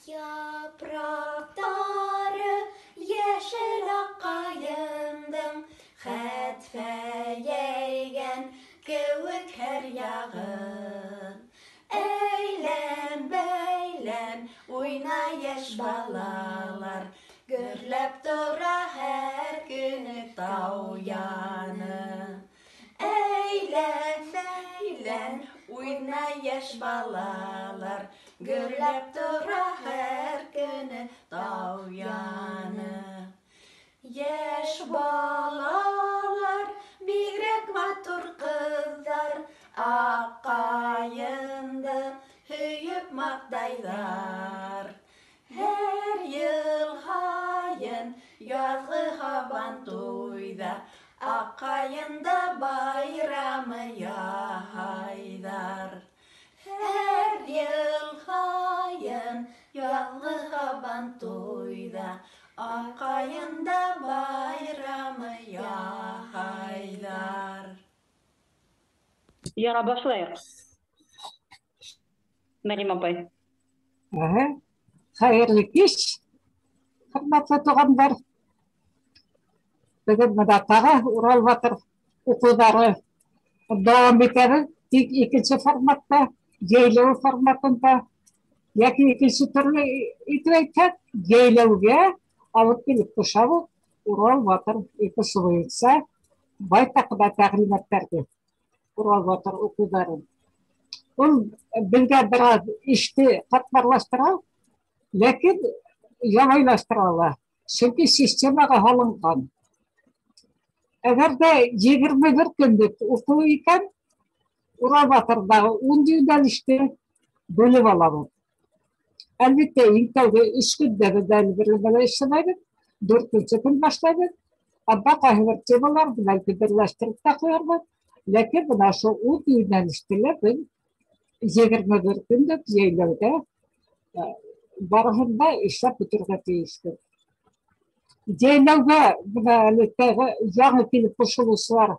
Yaprakları yeşil akayındım, Xətfəyəyən qıvıq hər yağın. Eylən, beylən, oyna yaş balalar, Görləb dura hər günü dağ yanı. Eylən, beylən, oyna yaş balalar, Görləb dura hər günü dağ yanı. Yaş balalar, birek matur kızlar, Akkayında hüyüp maqdaylar. Her yıl hayın, yazgı havan toyda, Akkayında bayramı ya haydar. Her yıl hayın, yazgı havan toyda, Akkayında bayramı ya haydar. Yara başlayaq. Məryəm apay. Hayırlı kış. Hürmetli tuğanlar. Bugün müdafaa Ural Batır okulları devam eder. İkinci formatta, yaylağı formatında, ikinci türlü itiyorken yaylağı alıp gelip kuşağı Ural Batır ikisi boyunca baytakda təqdimatlardı. Ural Batır okulları. Ol bilge biraz işte katmarlaştıran, lakin yamaylaştıranlar. Çünkü sistemaga halıngan. Eğer de 21 günlük okulu iken Ural Batır'da 10 günden işte bölüm alamam. Elbette ilk evde 3 günde bedel verilmeler işlemedik. 4 gün başladık. Ama kahve temalar belki birleştirip takıyorlar. Lakin buna şu 10 günden işlemedik. Ben 21 günlük yaylarda barahında işlep bitirmek istedim. Yaylarda yanı gelip koşulusu var.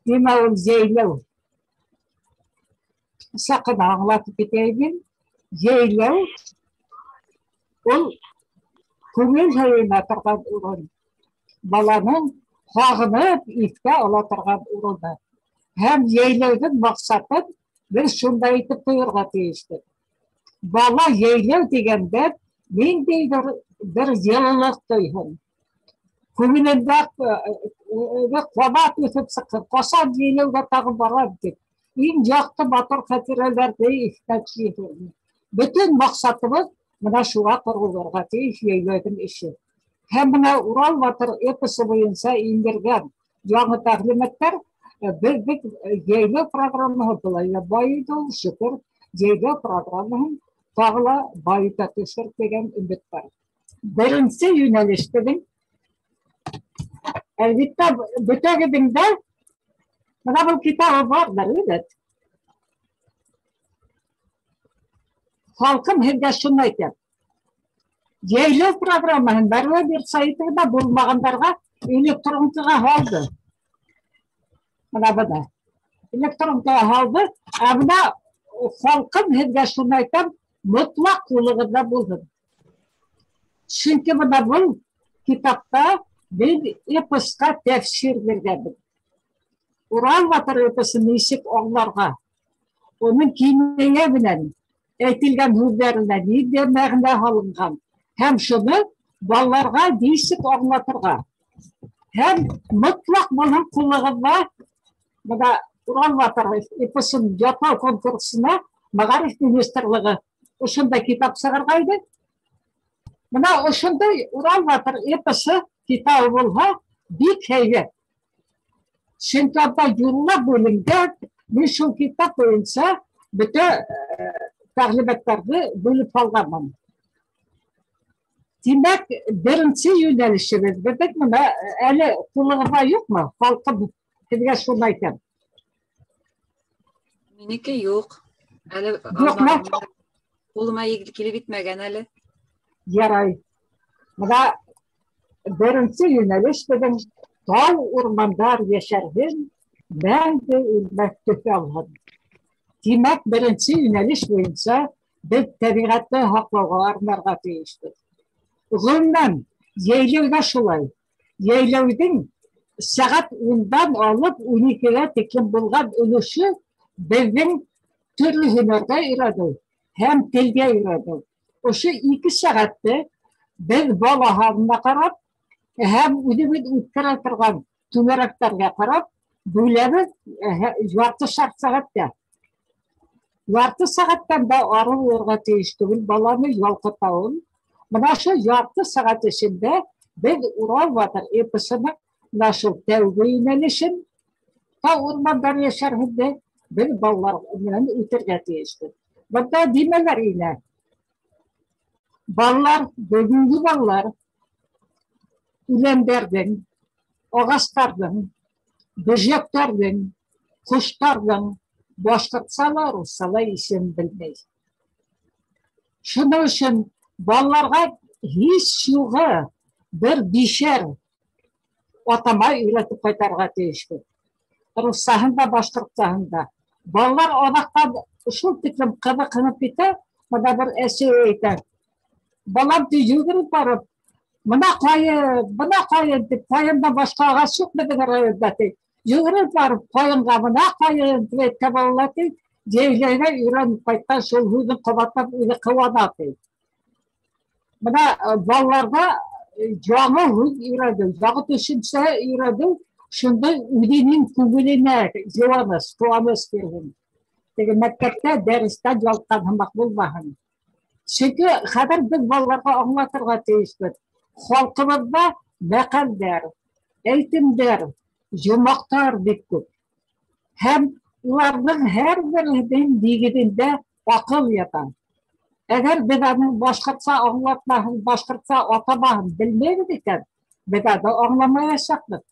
Demağım yaylav. Sakın anlatıp gideyim. Yaylav ol көңіл жайына тұрған урын. Баланың қағынып итке ала тұрған урыны. Һәм яйлаудың мақсатын біз шундай итеп қоярға тиіспіз. Бала яйлау дегенде нендей бір жылылық тойсын. Көңілінде қуанат өтіп шықсын. Қашан яйлауға тағы барам деп. Ең жақсы батыр хатираларды еске түсірді. Bütün мақсатымыз Buna şuğa kurulurga teyif yaylaydın işi. Hem buna Ural Batır episi boyunca indirgen yanı taklimetler bir yayla programı dolayı bayıdı şükür yayla programı tağla bayıda düşür degen ümit var. Birinci yöneliştirin elbette bütün gibinde buna bu kitabı vardır evet. Halkım herkes şunlayken. Yaylav programının barı bir sayıda bulmağınlarga elektronluğa aldı. Buna bana. Elektronluğa aldı. Ama halkım herkes şunlayken mutlak kuluğunda buldum. Çünkü buna bu kitapta bir episka tefsir verdim. Ural Batır episini isik onlarga. Onun kimliğe bilen etilgen hüzlerine bir demağına alıngan. Hem şunu ballarga değişik anlatırga. Hem mutlak bunun kulluğunda bana Ural Batır episin yapal konkursuna Magarif Ministerliği uşunda kitap sağırgaydı. Buna uşunda Ural Batır episi kitabı bulha bir heyet. Çünkü yıllar bölümde bir şu kitap boyunca bütün taklimatlarını bölüp algamam. Demek birinci yönelişimiz dedik mi? Eli kulluğuna yok mu? Halkım hediye şunayken. Meniki yok. Eli Yok mu? Koluma ilgili bitmegen eli. Yaray. Buna birinci yöneliş dedim. Dağ ormanlar yaşarken ben de ülmek tüfe aldım. Demek birinci yöneliş boyunca Biz tabiatты haklauga arnarga tiyiştir. Ғылымнан яйлауда шулай. Яйлаудың сағат 10-дан алып 12-ге текен болған өліші біздің түрлі hünәргә өйрәтү һәм телгә өйрәтү. Ошо 2 сәгатьтә без балаһына карап һәм үзебез үткәрә торган түгәрәкләргә карап бүләбез ярты сәгатьтә. Ярты сәгатьтән дә ары булырга тиеш түгел баланы ялкытауын. Менә шул ярты сәгать эчендә без Урал батыр эпосының нашыл тәүге юнәлешен та урмандар яшәргәндә biz балалар белән үтәргә тиешбез. Бында димәләр инә. Балалар, бүгенге балалар үләннәрнең, агачларның, бөҗәкләрнең, кошларның башкортча, русча исем белмәй. Шуның өчен балаларга һич югы бер бишәр атама өйрәтеп кайтарга тиешбез. Русчаһын да, башкортчаһын да. Балалар адактан шул тиклем кызыкынып китә, монда бер әсе әйтә. Балам йөгереп барып, мына кайын дип, кайында башка агач юкмы дигән районда ти. Йөгереп барып, кайынга мына кайын дип әйткән балалар ти, җәйләгә өйрәнеп кайткан шул үзен кабатлап үзе кылана ти. Мына балаларга яңа үз өйрәтү, яңа төшенчә өйрәтү, шунда үзенең күңеленә җавабыз, куанычы биргән. Теге мәктәптә дәрестә ялкан һәм булмаһын. Çünkü хәзер без балаларга аңлатырга тиешбез. Халкыбызда мәкалдәр, әйтемдәр, җумактар бик күп. Һәм уларның һәрберенең нигезендә акыл ята. Әгәр без аны башкортча аңлатмаһын, башкортча атамаһын белмәйбез икән, без аны аңламаячакбыз.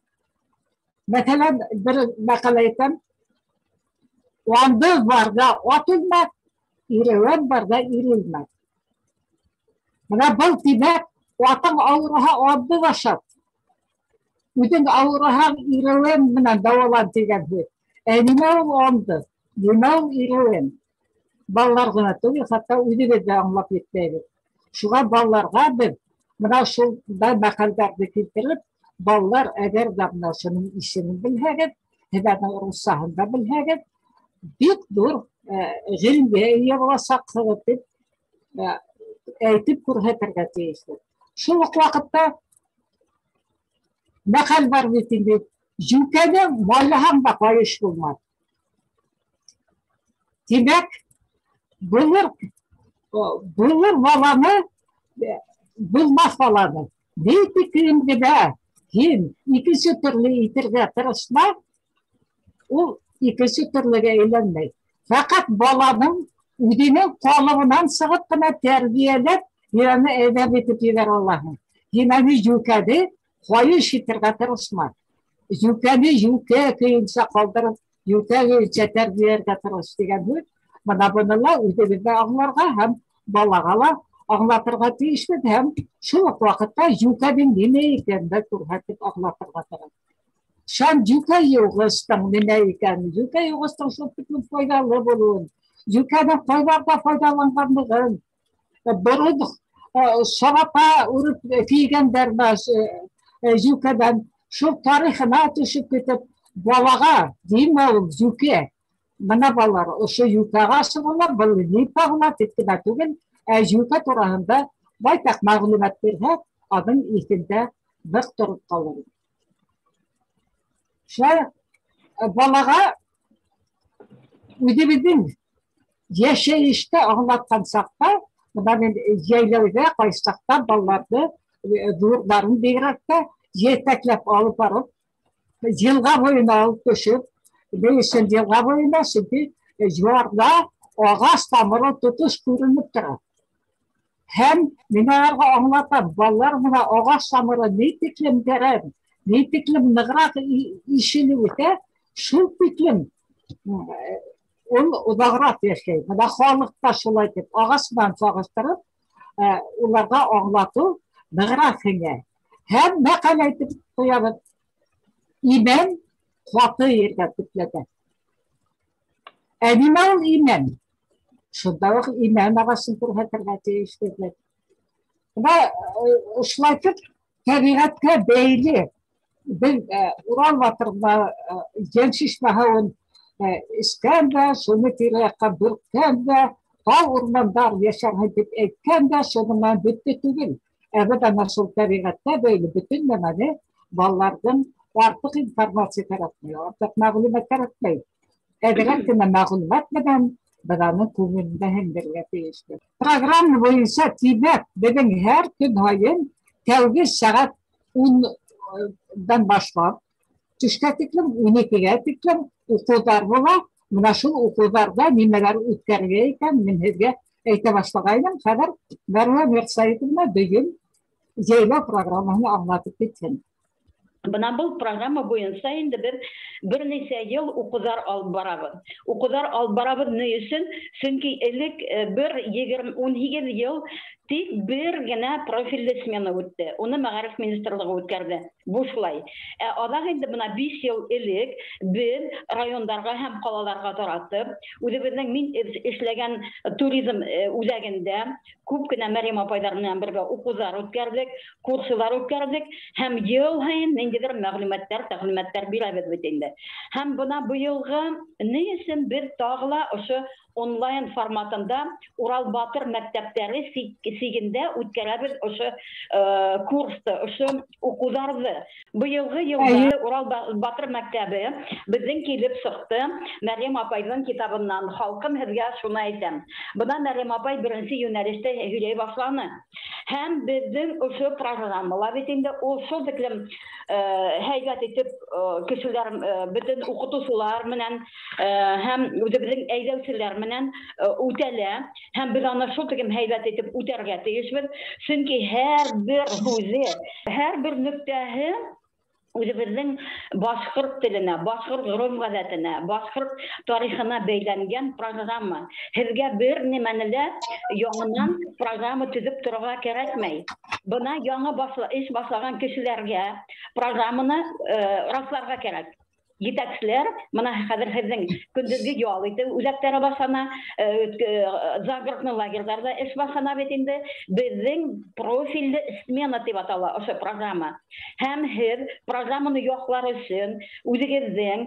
Мәсәлән, бер мәкалә әйтәм. Андыз барда атылмас, ирәвән барда ирелмәс. Менә был тимәк, атың авыраһа андыз ашат. Үзең авыраһаң ирәвән менән дәвалан дигән һүз. Нимә ул андыз? Нимә ул ирәвән? Балалар гына түгел, хәтта үзебез дә аңлап йетмәйбез. Шуңа балаларга без менә шул мәкаләләрне китереп, балалар әгәр дә менә шуның исемен белһәгез, һәм русчаһын да белһәгез, бик зур гыйлемгә ия буласаҡһығыҙ дип әйтеп күрһәтергә тейешбеҙ. Шул уҡ ваҡытта мәҡәл бар бит инде. Йүкәне майлаһаң да ҡайыш булмаҫ. Тимәк, булыр баланы, булмаҫ баланы. Ни тиклем генә һин икенсе төрлө итергә тырышма, ул икенсе төрлөгә әйләнмәй. Фәҡәт баланың үҙенең ҡалыбынан сығып ҡына тәрбиәләп, һине әҙәп итеп ебәрә алаһың. Һине йүкәне ҡайыш итергә тырышма. Йүкәне йүкә көйөнсә ҡалдырып, йүкә көйөнсә тәрбиәләргә тырыш дигән һүҙ. Бына быны ла үҙебеҙ дә аңларға һәм балаға ла аңлатырға тейешбеҙ һәм шул уҡ ваҡытта йүкәнең нимә икәнен күрһәтеп аңлатырға тырыш. Шәм йүкә йыуғыстың нимә икәнен, йүкә йыуғыстың шул тиклем файҙалы булыуын, йүкәнең ҡайҙарҙа файҙаланғанлығын, борон сабата үреп кейгәндәр йүкәдән шул тарихына төшөп китеп, балаға нимә ул йүкә? Бына балалар ошо йүкәгә сығалар, был ни пағына титкенә түгел, йүкә тураһында байтаҡ мәғлүмәт бирһә, аның иҫендә бер тороп ҡалыр. Шулай балаға үҙебеҙҙең йәшәйеште аңлатҡан саҡта, бына мен йәйләүҙә ҡайсы саҡта балаларҙы ҙурҙарын бигерәк тә етәкләп алып барып, йылға буйына алып төшөп, ни өсөн йылға буйына, сөнки ярҙа ағас тамыры тотош күренеп тора. Һәм мин аларға аңлатам, балалар бына ағас тамыры ни тиклем тәрән, ни тиклем нығыраҡ ишелеп үтә, шул тиклем ул оҙағыраҡ йәшәй. Бына халыҡта шулай тип, ағас менән сағыштырып, уларға аңлатыу нығыраҡ һеңә. Һәм мәҡәл әйтеп ҡуябыҙ. Имән ҡаты ергә төпләтә. Нимә ул имән? Шунда ук имән ағасын күрһәтергә тейешбеҙ. Бына ошолайтып тәбиғәткә бәйле беҙ Урал батырында Йән шишмәһен эскән дә, шуны тирә-яҡҡа бөрккән дә, тау урмандар йәшәрһен дип әйткән дә, шунан бөттө түгел. Беҙ ана шул тәбиғәткә бәйле бөтөн нәмәне балаларҙың артыҡ информация кәрәкмәй, артыҡ мәғлүмәт кәрәкмәй. Әҙерәк кенә мәғлүмәт менән беҙ аны күңелендә һеңдерергә тейешбеҙ. Программа буйынса тимәк, беҙҙең һәр көн һайын тәүге сәғәт 10-дан башлап, төшкә тиклем 12-гә тиклем уҡыуҙар була. Бына шул уҡыуҙарҙа нимәләр үткәргән икән, мин һеҙгә әйтә башлағайным. Хәҙер Мәрүәм Йорсаевна бөгөн йәйләү программаһын аңлатып китһен. Бына был программа буйынса инде беҙ бер нисә йыл уҡыуҙар алып барабыҙ. Уҡыуҙар алып барабыҙ ни өсөн? Сөнки элек бер 18 йыл тик бер генә профильле смена үтте. Уны Мәғариф министрлығы үткәрҙе. Бушлай. Аҙаҡ инде бына 5 йыл элек беҙ райондарға һәм ҡалаларға таратып, үҙебеҙҙең мин эшләгән туризм үҙәгендә күп кенә Мәрйәм апайҙар менән бергә уҡыуҙар үткәрҙек, курсылар үткәрҙек һәм йыл һайын ниндәйҙер мәғлүмәттәр бирәбеҙ бит инде. Һәм бына быйылғы ни өсөн беҙ тағы ла ошо онлайн форматында Урал Батыр мәктәптәре сигендә үткәрәбеҙ ошо курсты, ошо уҡыуҙарҙы. Быйылғы йылда Урал Батыр мәктәбе беҙҙең килеп сыҡты. Мәрйәм апайҙың китабынан халҡым һеҙгә шуны әйтәм. Бына Мәрйәм апай беренсе йүнәлештә һөйләй башланы. Һәм беҙҙең ошо программала бит инде ул шул тиклем һәйбәт итеп кешеләр, бөтөн уҡытыусылар менән һәм үҙебеҙҙең әйҙәүселәр менән үтәлә. Һәм беҙ аны шул тиклем һәйбәт итеп үтәргә тейешбеҙ. Сөнки һәр бер һүҙе, һәр бер нөктәһе үҙебеҙҙең башҡорт теленә, башҡорт ғөрөф-ғәҙәтенә, башҡорт тарихына бәйләнгән программа. Һеҙгә бер нимәне лә яңынан программа төҙөп торорға кәрәкмәй. Бына яңы эш башлаған кешеләргә программаны расларға кәрәк. Етәкселәр, бына хәҙер һеҙҙең көндөҙгө ял итеү үҙәктәре башлана, загородный лагерҙарҙа эш башлана бит инде. Беҙҙең профильле смена тип атала ошо программа. Һәм һеҙ программаны яҡлар өсөн үҙегеҙҙең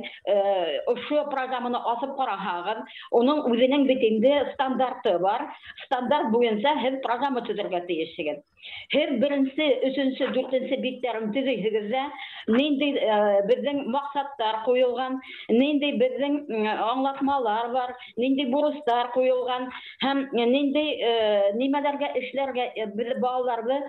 ошо программаны асып ҡараһағыҙ, уның үҙенең бит инде стандарты бар. Стандарт буйынса һеҙ программа төҙөргә тейешһегеҙ. Һеҙ 1-нсе, 3-нсе, 4-нсе биттәрен төҙөйһөгөҙ ҙә, ниндәй беҙҙең маҡсаттар ҡуйылған, ниндәй беҙҙең аңлатмалар бар, ниндәй бурыстар ҡуйылған, һәм ниндәй нимәләргә эшләргә беҙ балаларҙы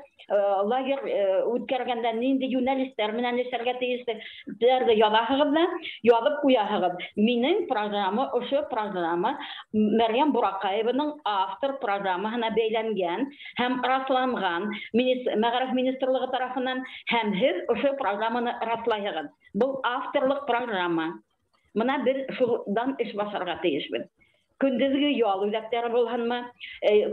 лагерь үткәргәндә ниндәй йүнәлештәр менән эшләргә тейешләрҙе яҙаһығыҙ да, яҙып ҡуяһығыҙ. Минең программа, ошо программа Мәрйәм Бураҡаеваның автор программаһына бәйләнгән һәм расланған Мәғариф министрлығы тарафынан, һәм һеҙ ошо программаны раслайһығыҙ. Был авторлык программа. Бына беҙ шулдан эш башларға тейешбеҙ. Көндөҙгө ял үҙәктәре булһынмы,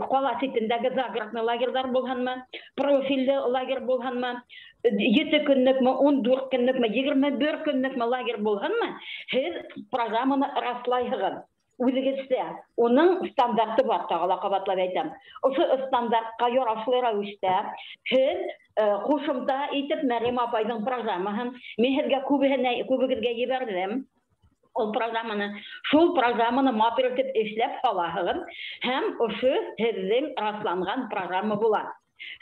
ҡала ситендәге загородный лагерҙар булһынмы, профильле лагерь булһынмы, 7 көнлөкмө, 14 көнлөкмө, 21 көнлөкмө лагерь булһынмы, һеҙ программаны раслайһығыҙ. Үҙегеҙсә, уның стандарты бар, тағы ла ҡабатлап әйтәм. Ошо стандартҡа ярашлы рәүештә һеҙ ҡушымта итеп Мәрйәм апайҙың программаһын, мин һеҙгә күбегеҙгә ебәрҙем. Ул программаны, шул программаны матур итеп эшләп һалаһығыҙ, һәм ошо һеҙҙең расланған программа була.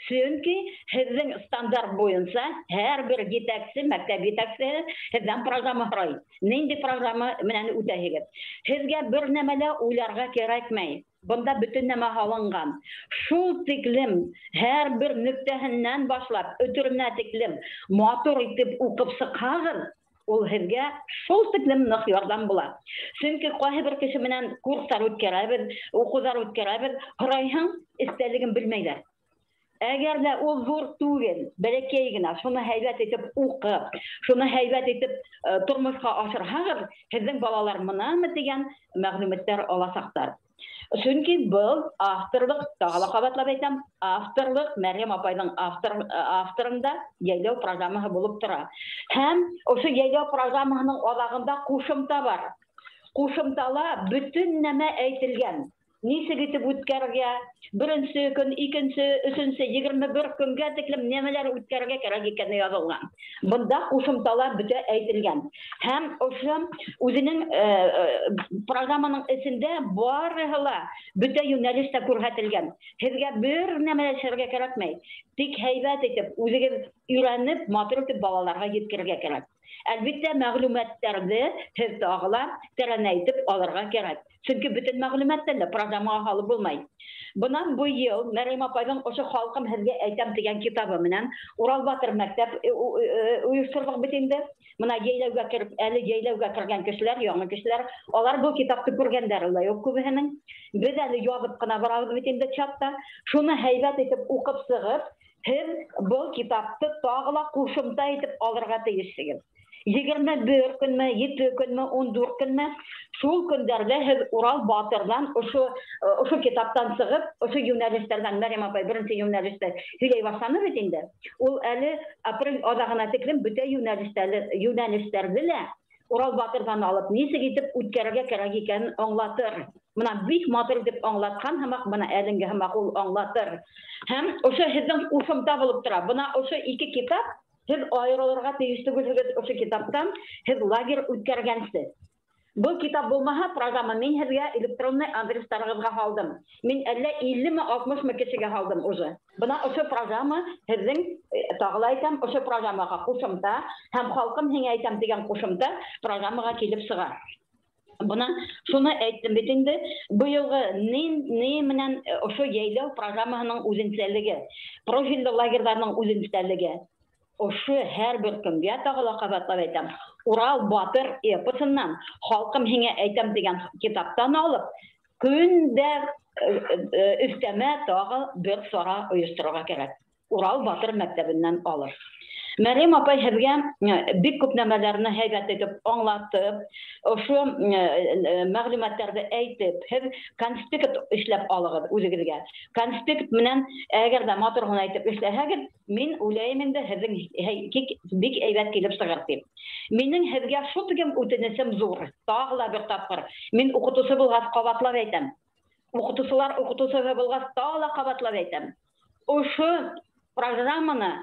Сөнки һеҙҙең стандарт буйынса һәр бер етәксе, мәктәп етәксеһе һеҙҙән программа һорай. Ниндәй программа менән үтәһегеҙ? Һеҙгә бер нәмә лә уйларға кәрәкмәй. Бында бөтөн нәмә һалынған. Шул тиклем һәр бер нөктәһеннән башлап, өтөрөнә тиклем матур итеп уҡып сыҡһағыҙ, ул һеҙгә шул тиклем ныҡ ярҙам була. Сөнки ҡайһы бер кеше менән курстар үткәрәбеҙ, уҡыуҙар үткәрәбеҙ, һорайһың, эстәлеген белмәйҙәр. Әгәр дә ул ҙур түгел, бәләкәй генә, шуны һәйбәт итеп уҡып, шуны һәйбәт итеп тормошҡа ашырһағыҙ, һеҙҙең балалар мынамы тигән мәғлүмәттәр аласаҡтар. Сөнки был авторлыҡ, тағы ла ҡабатлап әйтәм, авторлыҡ Мәрйәм апайҙың авторында йәйләү программаһы булып тора. Һәм ошо йәйләү программаһының аҙағында ҡушымта бар. Ҡушымтала бөтөн нәмә әйтелгән. нисек итеп үткәрергә, беренче көн, икенче, өченче, 21 көнгә тиклем нәмәләр үткәрергә кирәк икәнне язылган. Бында кушымталар бөтә әйтелгән. Һәм ошо үзенең программаның эчендә барыһы бөтә юнәлештә күрсәтелгән. Һезгә бер нәмә эшләргә кирәкмәй. Тик һәйбәт итеп, үзегез өйрәнеп, матур итеп балаларга җиткерергә кирәк. Әлбәттә, мәгълүматларны һез тагыла тәрәнәйтеп алырга кирәк. Чөнки бөтен мәгълүматларны программага алып булмай. Бунан бу ел Мәрйәм апайның ошо халкым һезгә әйтәм дигән китабы менән Урал Батыр мәктәп уйыштырдык бит инде. Моны яйләүгә киреп, әле яйләүгә кергән кешеләр, яңа кешеләр, алар бу китапты күргәннәр дә юк күбеһенең. Без әле ябып кына барабыз бит инде чатта. Шуны һәйбәт итеп укып сыгып, һез бу китапты тагыла кушымта итеп алырга тиешсегез. 21 көнме, 7 көнме, 14 көнме, шул көндәрдә һез Урал Батырдан ошо китаптан сыгып, ошо юнәлештәрдән Мәрйәм апай беренче юнәлештә һөйләй башланы бит инде. Ул әле апрель азагына тиклем бөтә юнәлештәрне лә Урал Батырдан алып, нисек итеп үткәрергә кирәк икәнен аңлатыр. Менә бик матур дип аңлаткан һәм менә әлегә һәм ул аңлатыр. Һәм ошо һезнең кушымта булып тора. Менә ошо ике китап һез аерылырга тиеш түгел ошо китаптан, һез лагерь үткәргәнсез. Бу китап булмаһа, программа мин һезгә электронный адрестарыгызга һалдым. Мин әллә 50 60 кешегә һалдым уже. Бына ошо программа һезнең тагыла әйтәм, ошо программага кушымта һәм халкым һиңа әйтәм дигән кушымта программага килеп сыга. Бuna şunu әйттем бит инде, бу елгы не менән ошо яйлау программаһының үзенчәлеге, профильле лагерьларның үзенчәлеге. Ошо һәрбер көнгә тагыла кабатлап әйтәм. Урал Батыр эпосыннан халкым һиңа әйтәм дигән китаптан алып, көндә өстәмә тагы бер сара оештырырга кирәк. Урал Батыр мәктәбеннән алып. Мәрйәм апай һезгә бик күп нәмәләрне һәйбәт итеп аңлатып, ошо мәгълүматларны әйтеп, һез конспект эшләп алыгыз үзегезгә. Конспект менән әгәр дә матур гына әйтеп эшләһәгез, мин уйлыйм инде һезнең бик әйбәт килеп сыгыр дип. Минең һезгә шул тигән үтенечем зур. Тагыла бер тапкыр. Мин укытучы булгач кабатлап әйтәм. Укытучылар укытучы булгач тагыла кабатлап әйтәм. Ошо программаны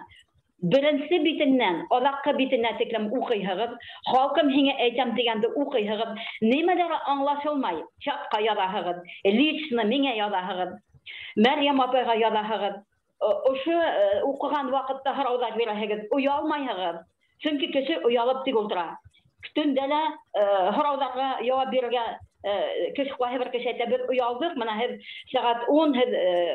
birinci bitinden, odakka bitine teklem укыйһыгыз, халкым һиңа әйтәм дигәнде укыйһыгыз, нимәләре аңлашылмай, чатка язаһыгыз, лично миңа язаһыгыз, Мәрйәм апайга язаһыгыз, ошо укыган вакытта һораулар бирәһегез, уялмайһыгыз, чөнки кеше уялып тик утыра. Төндә лә һорауларга җавап бирергә кеше кайбер кеше әйтә, без уялдык, менә һез сәгать 10 һез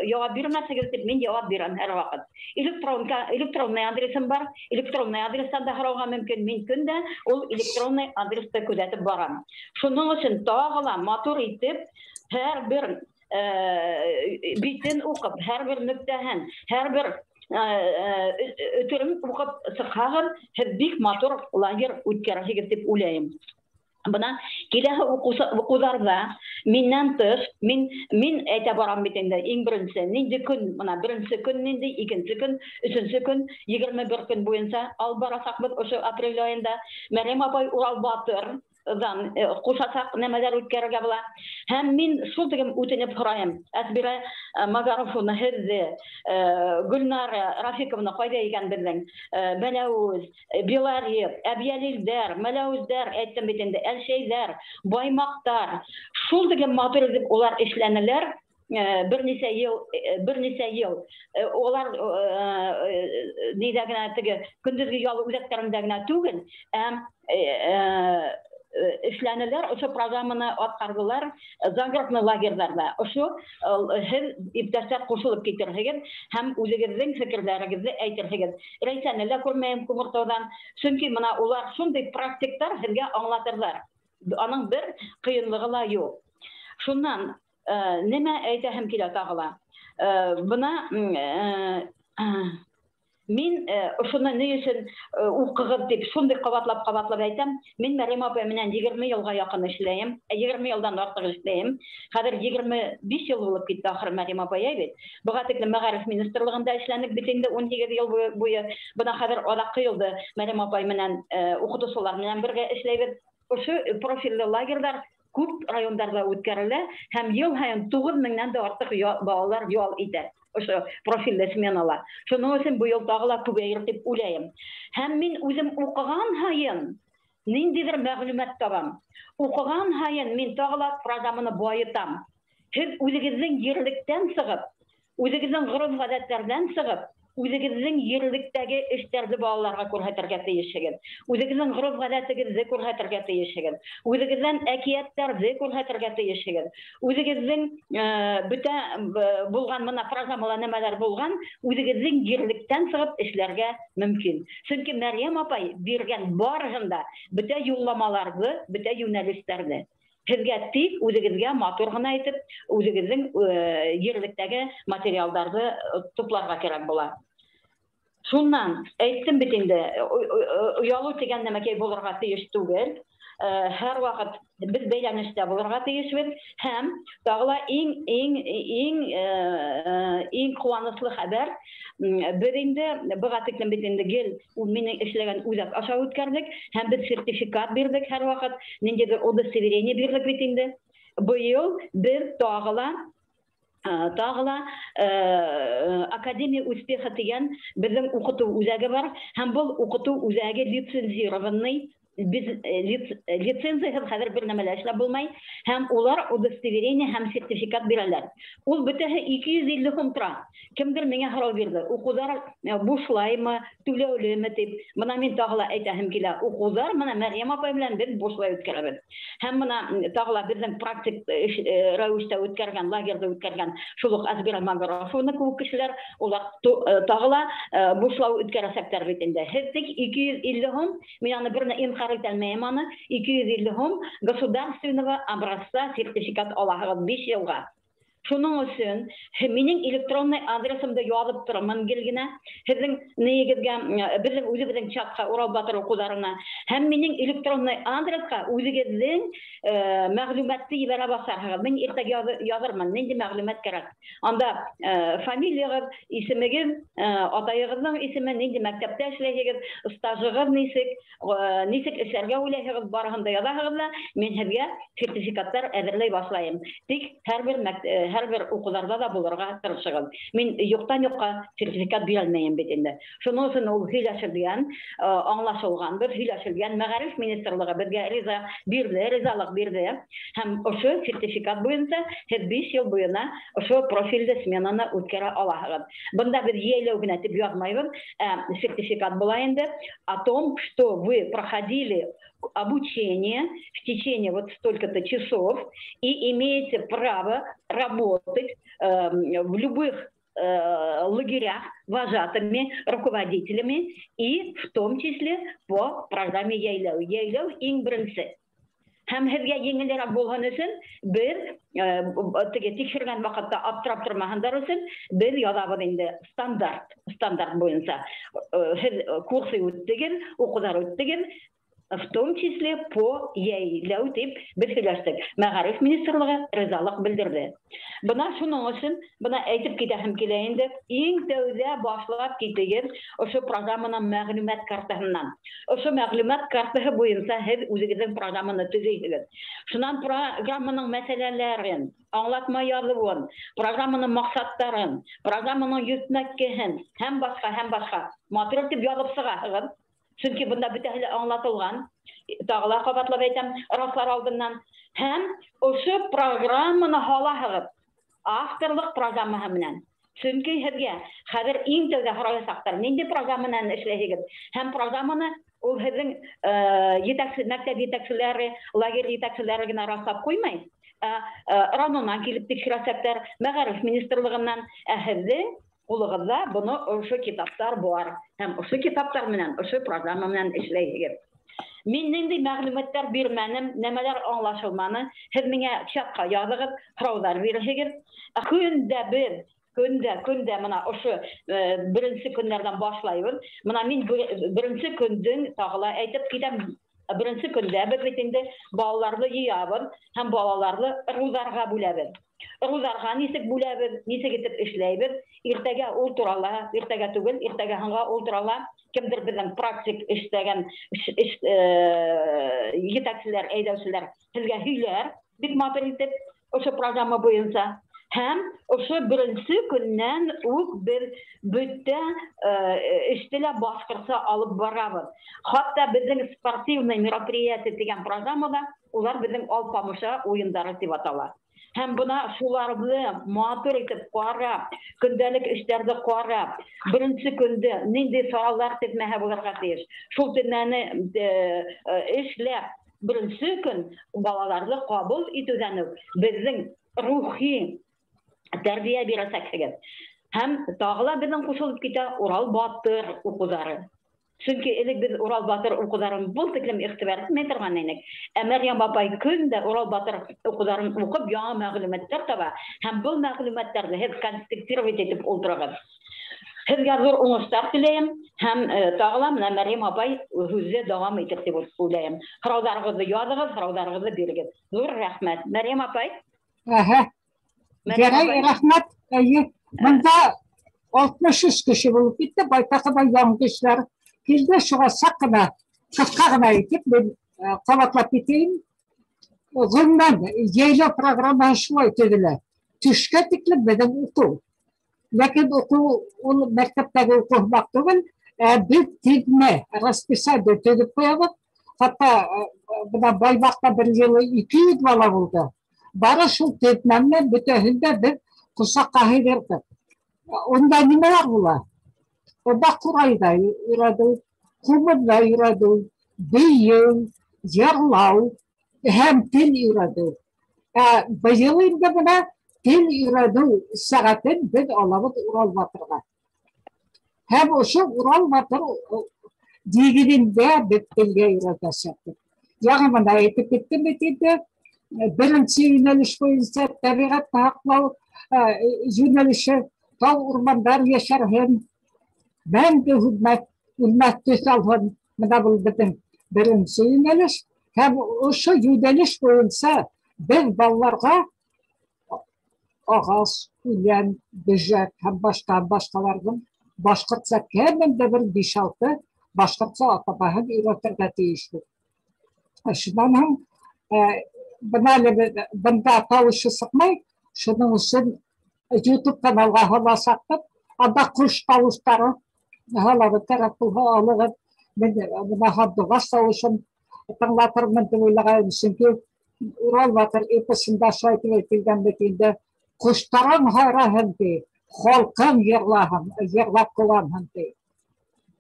җавап бирмәсәгез дип мин җавап бирәм һәр вакыт. Электронный адресым бар, электронный адрестан да һорауга мөмкин, мин көндә ул электронный адресты күзәтеп барам. Шуның өчен тагыла матур итеп һәрбер битен укып, һәрбер нөктәһен, һәрбер өтөрүм укып сыгагыз, һез бик матур лагерь үткәрәсегез дип уйлыйм. Бuna киләһе укуларда миннән тыш, мин әйтә барам бит инде, иң беренче, нинди көн, менә беренче көн нинди, икенче көн, өченче көн, 21 көн буенча алып барасакбыз ошо апрель аенда. Мәрйәм апай Урал Батырдан кушасак нәмәләр үткәрергә була. Һәм мин шул дигән үтенеп һорайм. Әсбирә Магаровны һезде, Гөлнара Рафиковна кайда икән безнең? Мәләүз, Белариев, Әбиялилдәр, Мәләүздәр әйттем бит инде. Әлшәйләр, Баймактар, шул дигән матур дип улар эшләнәләр, берничә ел. Улар нидә генә теге көндезге ялы үзәкләрендә генә түгел, эшләнәләр, ошо программаны аткардылар загородный лагерьларда. Ошо һез иптәшләр кушылып китерһегез һәм үзегезнең фикерләрегезне әйтерһегез. Рәйсәне лә күрмәйм Күмертаудан, чөнки менә улар шундый практиктар һезгә аңлатырлар. Аның бер кыенлыгы ла юк. Шуннан нимә әйтәһем килә тагыла. Бuna Min şunu ne için укыгыз дип шундый кабатлап әйтәм. Мин Мәрйәм апа менән 20 елга якын эшләйм. 20 елдан артык эшләйм. Хәзер 25 ел булып китте ахыр Мәрйәм апая бит. Буга тиклем Мәгариф министрлыгында эшләнек бит инде 18 ел буе. Бuna хәзер адакы елда Мәрйәм апа менән укытучылар менән бергә эшләйбез. Ошо профильле лагерьлар күп райондарда үткәрелә һәм ел һайын 9000-нән дә артык балалар ял итә. Ошо профильле сменалар. Шуның өчен бу ел тагыла күбәйер дип уйлыйм. Һәм мин үзем укыган һайын ниндидер мәгълүмат табам. Укыган һайын мин тагыла программаны байытам. Һез үзегезнең ерлектән сыгып, үзегезнең гореф-гадәтләрдән сыгып, үзегезнең ерлектәге эшләрне балаларга күрһәтергә тиешсегез. Үзегезнең гореф-гадәтегезне күрһәтергә тиешсегез. Үзегезнең әкиятләрне күрһәтергә тиешсегез. Үзегезнең бүтә булган моны программалар нәмәләр булган, үзегезнең ерлектән сыгып эшләргә мөмкин. Чөнки Мәрьям апай биргән барыгында бүтә юлламаларны, бүтә юнәлешләрне Һезгә тик үзегезгә матур гына итеп, үзегезнең ерлектәге материалларны тупларга кирәк була. Шуннан әйттем бит инде, уялу дигән нәмәкәй булырга тиеш түгел. Һәр вакыт без бәйләнештә булырга тиешбез һәм тагыла иң куанычлы хәбәр без инде быга тиклем бит инде гел минең эшләгән үзәк аша үткәрдек һәм без сертификат бирдек һәр вакыт ниндидер удостоверение бирдек бит инде. Быел без тагыла Академия успеха дигән безнең укыту үзәге бар һәм бу укыту үзәге лицензированный biz лицензиясыз хәзер бер нәмәләр эшләп булмай һәм улар удостоверение һәм сертификат бирәләр. Ул бөтәһе 250 сум тора. Кемдер миңа һорау бирде. Укулар бушлаймы, түләүлеме дип. Моны мин тагыла әйтәһем килә. Укулар моны Мәрьям апай белән без бушлай үткәрәбез. Һәм моны тагыла безнең практик рәвештә үткәргән, лагерьда үткәргән шул ук Азбир Маграфовны күп кешеләр улар тагыла бушлау үткәрәсәктәр бит инде. Һез тик 250 сум, мин аны берне 250 сум государственного образца сертификат алаһыгыз 5 елга. Шуның өчен минең электронный адресымды язып торам генә. Сезнең нигезгә безнең үзебезнең чатка Урал Батыр укуларына һәм минең электронный адреска үзегезнең мәгълүматты җибәрә башларга. Мин иртәгә язармын, нинди мәгълүмат кирәк. Анда фамилиягыз, исемегез, атайыгызның исеме, нинди мәктәптә эшләйсегез, стажыгыз ничек эшләргә уйлыйсыз, барыгын да язасыз. Мин һезгә сертификаттар әзерләй башлайм. Тик һәр бер укуларда да булырга тырышыгыз. Мин юктан-юкка сертификат бирә алмыйм бит инде. Шуның өчен ул һөйләшелгән, аңлашылган, бер һөйләшелгән Мәгариф министрлыгы безгә ризалык бирде. Һәм ошо сертификат буенча 5 ел буена ошо профильле сменаны үткәрә аласыз. Бында без яйләү генә дип язмайбыз. Сертификат була инде о том, что вы проходили обучение в течение вот столько-то часов и имеете право работать в любых лагерях вожатыми, руководителями и в том числе по программе Яйлау. Яйлау иң беренче. Һәм һезгә еңелрәк булган өчен без тикшергән вакытта аптырап тормагандар өчен без язабыз инде стандарт буенча. Һез курсы үттегез, укулар үттегез, в том числе по яйлау дип без сөйләштек. Мәгариф министрлыгы ризалык белдерде. Бына шуның өчен, бына әйтеп китәһем килә инде, иң тәүдә башлап китегез ошо программаның мәгълүмат картасыннан. Ошо мәгълүмат картасы буенча һез үзегезнең программаны төзисегез. Шуннан программаның мәсьәләләрен, аңлатма язуын, программаның максаттарын, программаның йөзмәккеһен һәм башка матур дип язып чыгасыз. Чөнки бunda бөтәһе аңлатылган. Тагыла кабатлап әйтәм, раслар алдыннан. Һәм ошо программаны халаһыгыз авторлык программаһы менән. Чөнки һезгә хәзер иң тәүдә һорасактар, нинди программадан эшләйсегез? Һәм программаны ул һезнең мәктәп җитәкчеләре, лагерь җитәкчеләре генә раслап куймай. Ранонан килеп тикшерәсәктәр, Мәгариф министрлыгыннан һезнең улыгызда буны ошо китаптар бар. Һәм ошо китаптар менән, ошо программа менән эшләйсегез. Мин нинди мәгълүматлар бирмәнем, нәмәләр аңлашылманы. Һез миңа чатка языгыз, һораулар бирсегез. Көндә мына ошо беренче көннәрдән башлайбыз. Мына мин беренче көндән тагыла әйтеп китәм. Беренче көндә без бит инде балаларны җыябыз һәм балаларны рузарга бүләбез. Рузарга ничек бүләбез, ничек итеп эшләйбез. Иртәгә ул турала, иртәгә түгел, иртәгә һанга ул турала кемдер безнең практик эшләгән җитәкчеләр, әйдәүчеләр сезгә һөйләр. бик матур итеп ошо программа буенча. Һәм ошо беренче көннән үк бер бүтә эштелә башкортча алып барабыз. Хатта безнең спортивный мероприятие дигән программада улар безнең Алпамыша уеннары дип атала. Һәм бuna шуларны матур итеп карап, көндәлек эшләрдә карап, беренче көндә нинди сораулар тезмәһе булырга тиеш. Шул тезмәне эшләп, беренче көн балаларны кабул итүдән үк безнең рухи тәрбия бирәсәксегез. Һәм тагыла безнең кушылып китә Урал Батыр укулары. Чөнки элек без Урал Батыр укуларын бу тиклем игътибар итмәй торган идек. Мәрьям апай көндә Урал Батыр укуларын укып, яңа мәгълүматлар таба. Һәм бу мәгълүматларны һез конспектировать итеп ултырыгыз. Сезгә зур уңышлар теләйм һәм тагыла менә Мәрьям апай үзе дәвам итеп дип уйлыйм. Сорауларыгызны языгыз, сорауларыгызны бирегез. Зур рәхмәт. Мәрьям апай. Ярай, рәхмәт. Монда 63 кеше булып китте, байтакы яңа кешеләр килде, шуга сак кына, кыска гына итеп, мен кабатлап китәм. Гомумән, яйлау программасы шулай төзелә. Төшкә тиклем безнең уку. Ләкин уку ул мәктәптәге уку түгел, без тегне расписание төзеп куябыз. Хатта бuna Байбакта bir yılı 200 bala булды. Бары шул тетмәнне бөтәһендә без кусакка һәйдердек. Онда нимәләр була? Онда Курайда өйрәтү, Кумырда өйрәтү, бейеү, җырлау һәм тел өйрәтү. Быел инде бuna тел өйрәтү сәгатен без алабыз Урал Батырга. Һәм ошо Урал Батыр дигидендә без телгә өйрәтәчәкбез. Яңа монда әйтеп киттем бит инде. Беренче юнәлеш буенча табигатьне һаклау юнәлеше тау урмандар яшәрһен, мәңге хезмәт төсәлһен. Менә бу безнең беренче юнәлеш. Һәм ошо юнәлеш буенча без балаларга агач, үлән, бөҗәк һәм башкаларның башкортча кемендә бер 5-6 башкортча атамаһын өйрәтергә тиешбез. Шуннан һәм бында тавышы сыкмай, шуның өчен YouTube каналга һаласаклап, анда куш тавыштары һалабы тарап алыгы, бuna хаддыгаш тавышын тыңлатырмын дип уйлаган, чөнки Урал Батыр эпосында шайтып әйтелгән бит инде, куштарың һайраһын ди, халкың йырлап куганһын ди.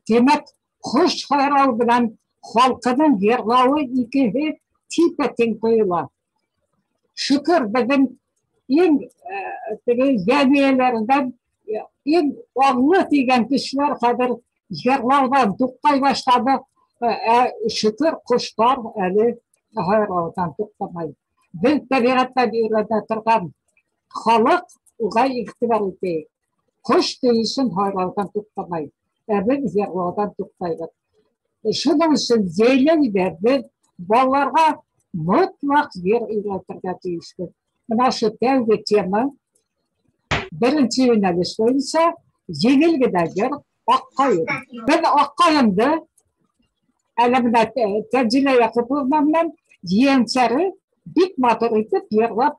Демәк, куш һайрау белән халкының йырлавы икеһе типә-тең тоела. Шөкер, безнең иң җәмгыятьләрдән иң аңлы дигән кешеләр хәзер йырлаудан туктый башлады. Шөкер, куштар әле һайраудан туктамай. Без табигатьтә өйрәтә торган халык уга игътибар итә. Куш төшен һайраудан туктамай. Без йырлаудан туктайбыз. Шуның өчен җәйләүдә без балаларга mutlak yer öğretirge tiyiştir. Buna şu tevge tema birinci yöneliş boyunca yengil gider Akkayım. Ben Akkayım'da elimde tecile yapıp olmamdan yeğençeri bik matır edip yerlap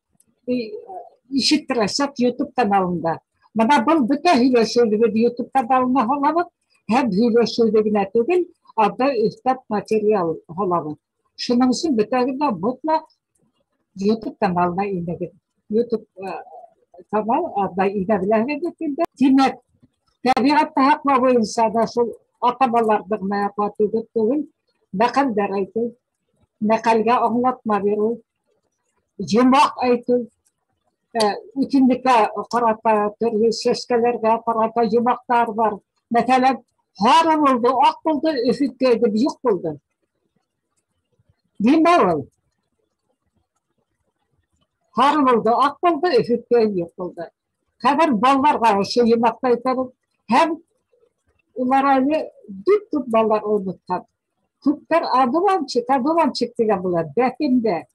işittiresek YouTube kanalında. Bana bu bütün hüleşöylüğü YouTube kanalına halamız hem hüleşöylüğüne değil adı üstad materyal halamız. Şunun için bütünüyle mutlak YouTube kanalına inegin. YouTube kanal adına inebiliriz. Demek tabiatta hakla bu insana şu atamalardır meyapatı değil. Nakal dereydi. Nakalga anlatma verir. Yumak aytı. Üçündeki karata türlü seskelerge karata yumaklar var. Mesela harım oldu, ak oldu, üfütkeydi, büyük oldu. Değil mi o? Harım oldu, ak oldu, üfütkeydi, büyük oldu. Kadar ballar var, şu yumakta yeterim. Hem onlara öyle düt ballar unutkan. Kutlar adıvan çıktı ya bunlar, betimde.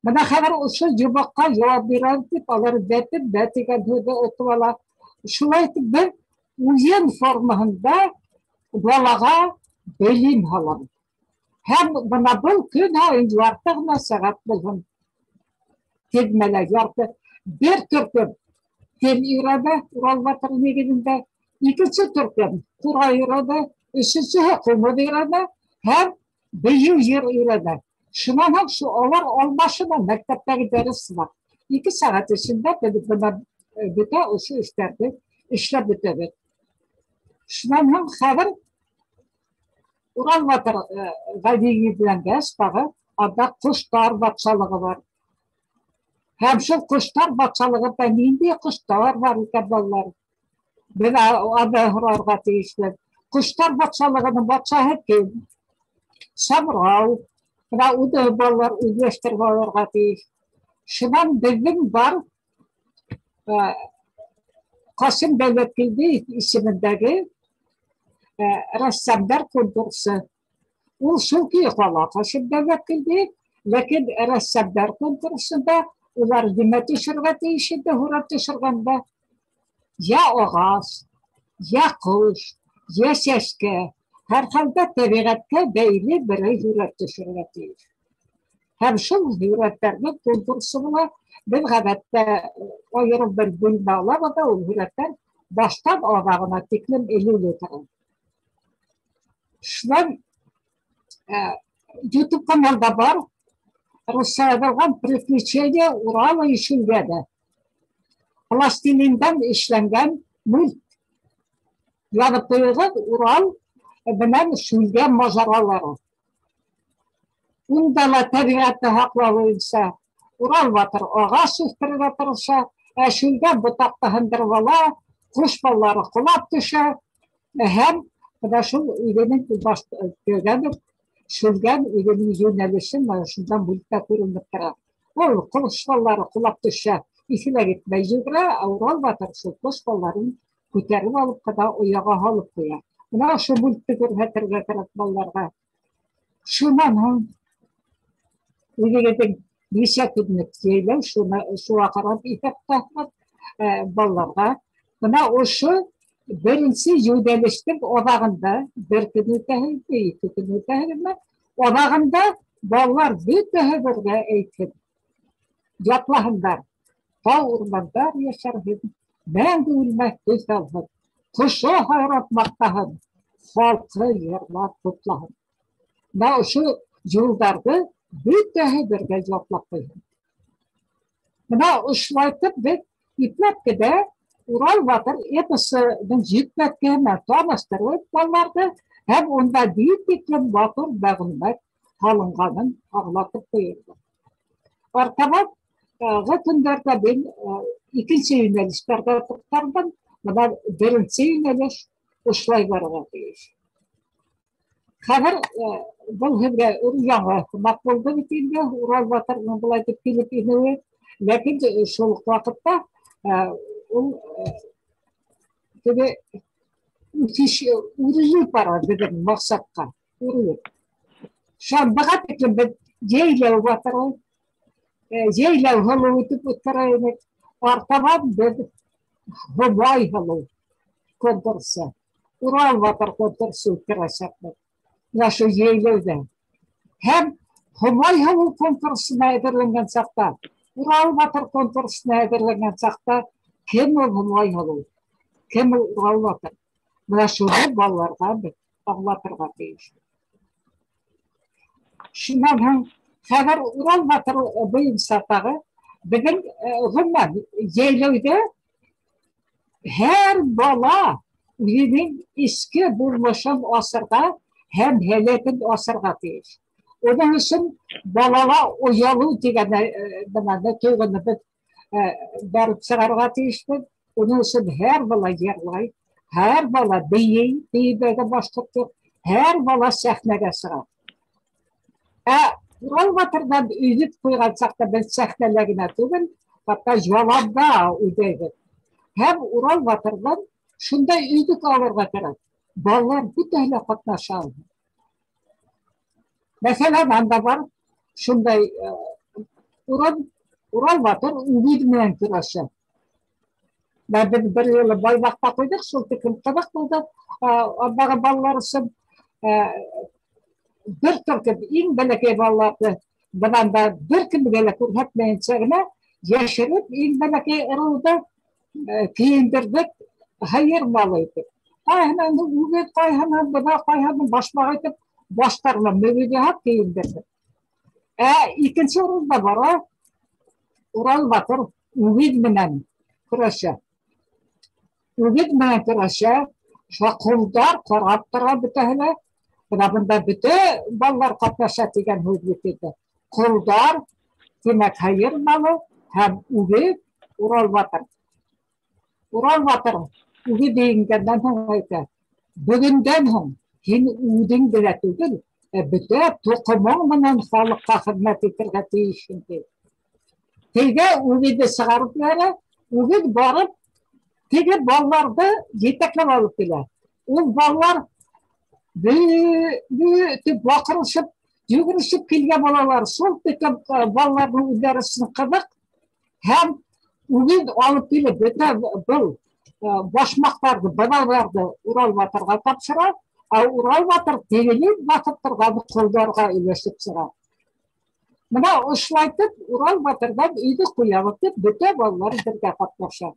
Bana kadar şu yumakka cevap veren tip alır betim, betiken hüde otuvala. Şulaydı ben uyen formunda balağa belim halam. Hem bana bu gün ayın vartığına saat bulun. Tegmeler yartı. Bir türküm tem irade Ural Batarı negedinde. İkinci türküm Kura irade. Üçüncü Kumud irade. Hem beyu yer irade. Şundan hem şu olar olmaşına mektepteki ders var. 2 saat içinde buna büte o şu işlerdi. İşler bitebilir. Şundan hem haber Ural Batar gaydiği bilen ders bağı. Adda kuşlar batçalığı var. Hem şu kuşlar batçalığı da neydi kuşlar var iken ballar. Ben adı hırarga değişler. Kuşlar batçalığının batçağı kim? Samrav. Buna udu ballar uyuşturmalarga değiş. Şundan bizim var Kasım Devletgildi isimindeki ressamlar konkursu. O çok iyi kala Kasım Devletgildi. Lakin ressamlar konkursunda ular yine düşürge değişildi, hurat düşürgende. Ya ağaç, ya kuş, ya seske, her halde tabiatta belli bir hurat düşürge değiş. Hem şu huratlarda konkursuna bir kadette ayırım bir bölme alamadı, o huratlar baştan ağabağına tiklim 50 litre. Şundan YouTube kanalda var, Rusya'dan Приключения Урала и Şülge'de. Plastilinden işlengen mult. Yanıtlığı Ural bilen Şülge maceraları. Undala tabiatta haklılıysa Ural batır ağaç üstüne tırsa, Şülge butakta hındırvala, kuş balları kulak düşer. Hem da şu üyenin başlığıdır. Şülgen üyenin yönelişin şundan bulutta kurulmuş taraf. O kuş balları kulak düşer. İşine gitmeye yürü, Ural batır şu kuş balların küterimi alıp da oyağa alıp koyar. Buna şu bulutta kurhatırga taraf ballarga. Şundan hem üyenin Lise kudmetkiyle şu akarat ihep tahmat ballarga. Buna o şu birinci yüdeliştik odağında bir günü tehirdi, 2 günü tehirdi. Odağında ballar bir tehirde eğitim. Yatlahınlar, ta ormanlar yaşarhın. Ben de ülmek güzelhın. Kuşu hayratmaktahın. Halkı yerler tutlahın. Buna şu yıldardı bir tehirde yatlahın. Buna uşlaytıp ve iplep de Ural Batar episinin jitmekkeğine tanıştırılıp ballardı. Hem onda büyük iklim Batur bağılmak halınganın ağlatıp koyuldu. Arkabat, günlerde ben ikinci yönelişlerde tutardım. Buna birinci yöneliş uşlaylarına değiş. Haber bu hevre uyanı makbuldu bitinde Ural Batar'ın bulaydı Filipin'i. Lakin şu vakitte tabi müthiş uğruyor para dedim maksatla uğruyor. Şu an bakat ekim ben Ceylev vatarı Ceylev halı utup utarayını artaman ben Hubay halı konkursu Ural vatar konkursu utarasaklı ya şu Ceylev'de hem Hubay halı konkursuna ederlengen sakta Ural vatar konkursuna ederlengen sakta kim olmay halı kim Ural vatar buna şöyle ballarga bir ağlatırga değiş. Şundan haber Ural vatar buyum satağı bugün hımman Ceylev'de her bala benim eski bulmuşum asırda hem heletin asırga değiş. Onun için balala oyalı degene bana tövgünü bir barıp çıkarga değişti. Onun için her bala yerlay, her bala beybede başlıktır, her bala sahnege sırar. Ural Batar'dan üyüp koygansak da ben sahnelerine tövgün, hatta jolabda ödeydi. Hem Ural Batar'dan şunday üyüdük alırga taraf. Ballar bu tehle katlaşalım. Mesela bende var şunday Ural Batar üyüdmeyen kırası. Ben bir yılı baybakta koyduk, sol tıkım tabak buldu. Onlara ballarısın bir türküm en belki ballardı. Bana da bir kim gelip hepmeyin çağına яшеріп, ең бәләкәй ырылды киіндірдік, хайырмалайды. Қайхананы үгет, қайхананы бұда, қайхананы башмақ етіп, баштарына мөгеге ап киіндірдік. Екінші ырылда бара, Урал батыр үгет менен күрәшә. Үгет менен күрәшә, құлдар қорғап тұра бітәһелә. Бunda bütün ballar katlaşa деген söz getirdi. Құлдар, demek hayır malı, hem ügü, Ural Batır. Ural Batır, ügü deyingenden soň aytdy. Bugünden soň, sen ügüden bile tügül, bütün tokumoň menen halykka hyzmat etirge tiýişindi. Tege ügüdi çıgaryp bere, ügü barıp, tege ballardy yeteklep alyp geler. Ol ballar büyütüp bakırışıp, yügürüşüp kelgen balalar, sol tekem balaların üderisini kıdık, hem ügün alıp gelip, bu başmaklardı, banalardı Ural Batırga tapşırar, Ural Batır tegelip batıp turganı koldarga ileşip çırar. Mına uşlaytıp, Ural Batırdan üydi kuyalıp, bütün balaları birge katlaşar.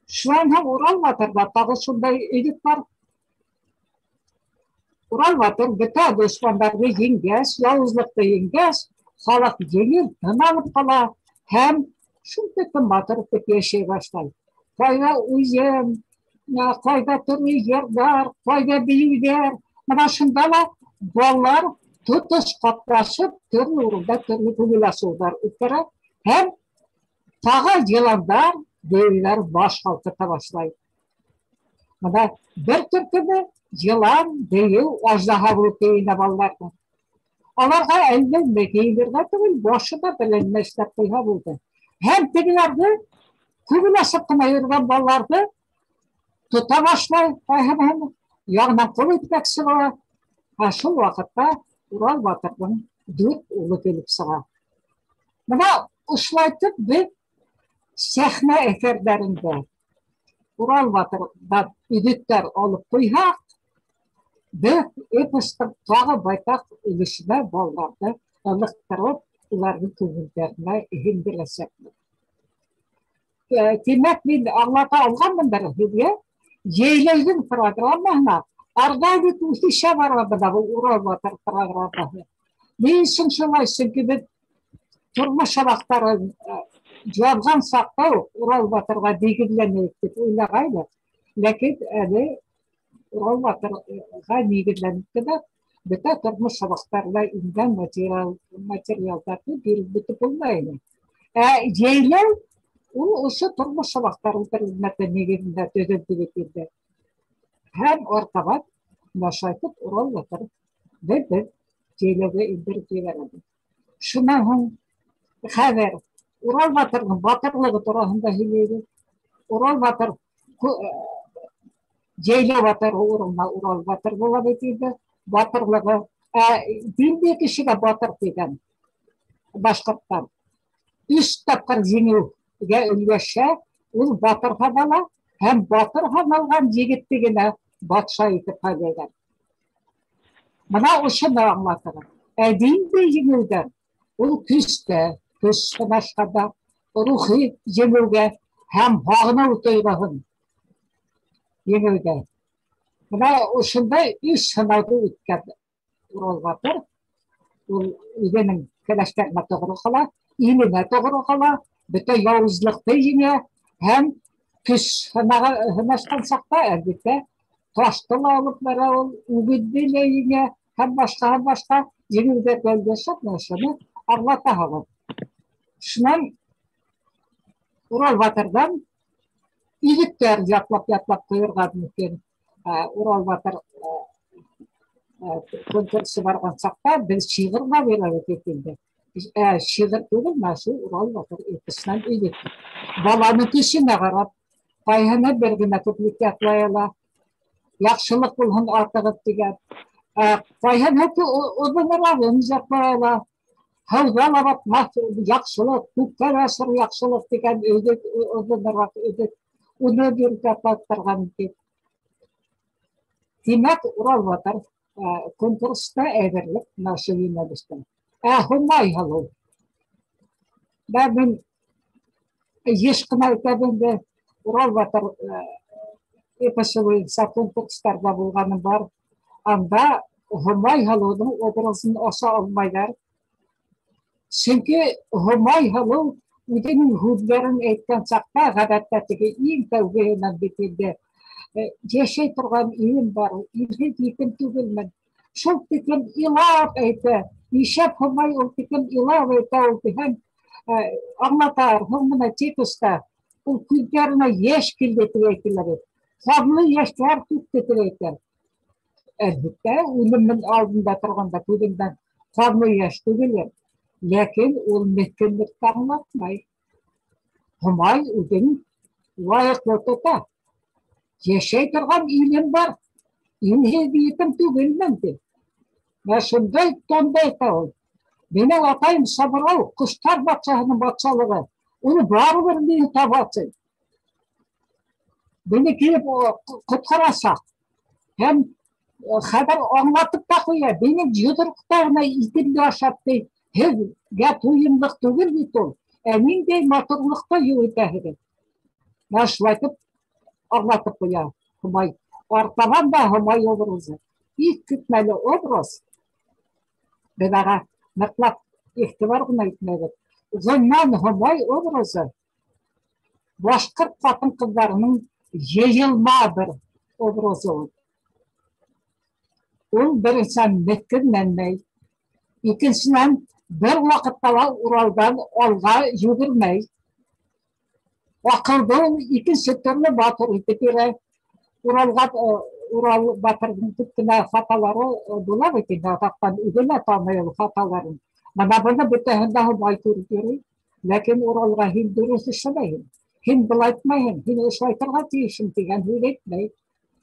Şuan hem Ural Batırda tağı şunday üydik var, Ural Batır bütün düşmanlarını yengeç, yavuzlukta yengeç, halak yenir, tınalıp kala, hem şuntekin batırıp hep yaşay başlayır. Kayda uyum, kayda türlü yerler, kayda büyüler, bana şundala ballar tutuş katlaşıp, türlü urunda türlü popülasyonlar ütkere, hem tağa yılanlar, büyüler baş kalkıta başlayır. Bana bir türküde yılan, büyü, ajdaha bulup deyine ballardı. Alarga elbette deyilirge tügül, başı da bilinmeşler koyha buldu. Hem tegilerdi, kübülasıp kına yürgen ballardı, tuta başlay, hem yağına kol etmeksi var. Şu vakitte Ural Batır'ın 4 ulu gelip sığa. Buna uşlaytıp bir sahne eserlerinde Ural Batır'da üdütler olup koyha, bir epostik tağı baytak ilişine ballardı, ılıktırıp, uların tüvüllerine hindilesekler. Demek ben anlata alganmındır hediye, Yeyley'in programına, Argaydık müthişe varladı da bu Ural Batır programı. Ne için şulaysın ki bir turmuş şabakları cevabgan sakta Ural Batır'a degirlenip deyip oylagaydı. Lakin Ural Batır'a negirlenip de bütün turmuş şabaklarla ingan materyallarını bir bitip olmaydı. Yeyley o turmuş şabakların hizmete negirinde dödüldü bitirdi. Hem ortabat başlayıp Ural Batır ve bir Yeyley'e indirip verdi. Şundan hon haber Ural Batır'ın batırlığı turahında hileydi. Ural Batır Yeyley Batır uğruna Ural Batır bulabildi. Batırlığı dinde kişiye Batır degen başkırttan. 3 tapkır jеңүүгө ülgeşe ul Batır hanala hem Batır hanalgan jigit degene batşa etip kaybeler. Mına oşunu anlatırım. Dinde jеңүүден ul küste, küsten aşkada ruhi jеңүүгө hem bağına utoyrağın jеңүүде. Mına oşunday 3 sınavda ötken Ural Batır ul ügenin kelešlerine doğru kala, iline doğru kala, bütün yavuzlukta yine hem küs hınaştan sakta elbette taştılı alıp vera ol, ügüddüyle yine hem başka jеңүүде bölgesek neşini anlata halı. Şundan Ural Batır'dan ilikler yatlap koyurgan mümkün. Ural Batır konkursu bargan sakta biz şiğirga verilip etildi. Şiğir tügül maşı Ural Batır etkisinden ilik. Balanın tüsüne karab, payhana bergine tüplük yatlayala, yakşılık bulhun artıgıp degen. Payhana tü odunlara veniz yatlayala, havzala batmak, yakşılık, tükkar asır yakşılık degen ödek, odunlara ödek, onu bir yatlattırgan degen. Demek Ural Batır konkursta edirlik naşı yine düştüm. Hummay halı. Ben еш кына әйтәбенде Урал батыр эпосовый сатун тукстарда булганым бар. Анда Humay Halu'nun obrazını asa almaylar. Çünkü Humay Halu Udenin hudların etken çakta gadattaki in tevbeğinden bitirdi. Yaşay turgan ilim var, ilgi dikim tügülmen. Şol dikim ilav etti. İşep Humay ol dikim ilav etti ol dikim anlatar, hımına çekista. O küllerine yeş kildetireytileri. Sablı yaşlar tuttetireytiler. Elbette ölümün aldığında turganda tügülmen. Sablı yaş tügülmen. Lakin ol metkenlikte anlatmay. Humay Udenin layıklı tuta. Yaşay turgan ilim var. İnhe diyetim tügülmendi. Ve şunday tonday ol. Benim atayım sabırlı kuşlar batçağının batçalığı. Onu bağır vermeyi tabatsın. Beni gelip kutkarasa. Hem haber anlatıp da koya. Benim yuduruklarına itimde aşattı. Hem ya tuyumluk tügül bit ol. Emin de matırlıkta yürütəhidir. Başlatıp anlatıp koya. Humay. Ortadan da Humay obrazı. İlk kütmeli obraz. Ben ağa mıtlak ihtibar buna etmedir. Zınnan Humay obrazı Başkırt kadın kızlarının yayılma bir obrazı olur. Ol bir insan metkinlenmey. İkincisinden bir vakitta Ural'dan olga yürürmey. Akılda ikinci türlü batır itibire Ural batırın tükküne hataları bular etin. Hatta üdüle tanıyıl hataların. Bana bunu bütünde Humay görür. Lakin Ural'a hin dürüst işlemeyin. Hin bulaytmayın. Hin ışlaytırga teyişim diyen hül etmey.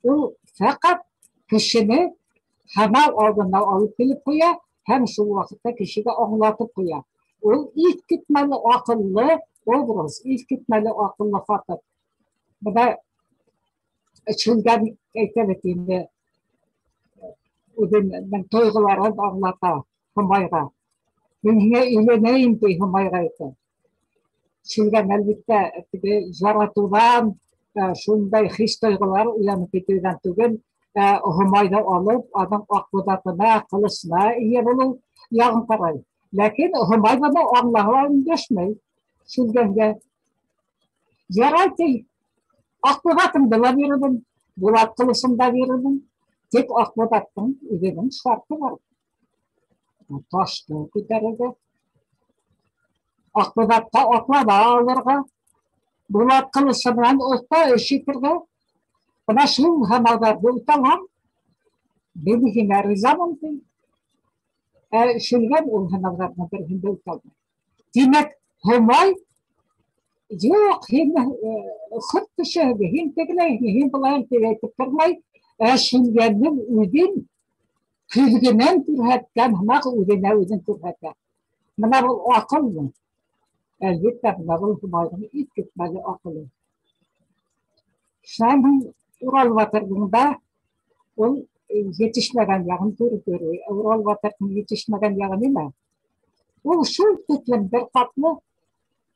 O fakat kişini hemen aldığında alıp gelip koya. Hem şu vakitte kişiye anlatıp koya. O ilk gitmeli akıllı obraz. İlk gitmeli akıllı fakat. Bu da çılgan eklemettiğinde ben toygularını anlata Humay'a. Ben yine ileneyim diye Humay'a etti. Çılgan elbette yaratılan şunday his toygular uyanıp gittiğinden tügün Humay'da alıp adam akbudatına, kılısına iyi bulup yağın parayı. Lakin Humay'da da Allah'a düşmey. Çılganga yaratı akbudatını da verirdim. Bulat kılısını da verirdim. Tek akbudatın ödenin şartı var. Taştı giderildi. Akbudatta akla da alırga. Bulat kılısından olsa eşitirge. Buna şu hamadarda utalan. Beni yine rızamım ki. Şülgen o hamadarına bir hinde utalan. Demek Humay yok hem hırt dışıydı. Hem tegleydi. Hem bulayım tegleydi. Kırmay. Şülgenin udin külgünen türhetken hımak udine udin türhetken. Buna bu akıl mı? Elbette buna bu Humay'ın ilk gitmeli akıllı. Şahin Ural Batırı'nda o yetişmeden yağın görüyor. Ural Batırı'nın yetişmeden yağın ne? O şu tekin bir katlı,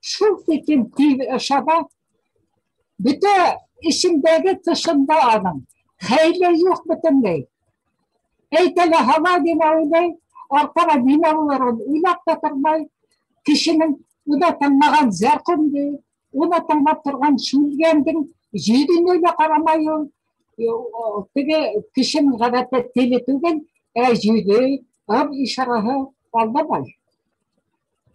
şu tekin aşağıda bir de işindeki dışında adam. Hayli yok bütünlüğü. Eytele hava dinavıyla arkana dinavıların uylak batırmayı kişinin ona tanımagan zerkindi, ona tanımak turgan şülgendin Jüdünüyle karamayın. Tege kişinin gadatta teletügen jüdü ab işarahı aldamay.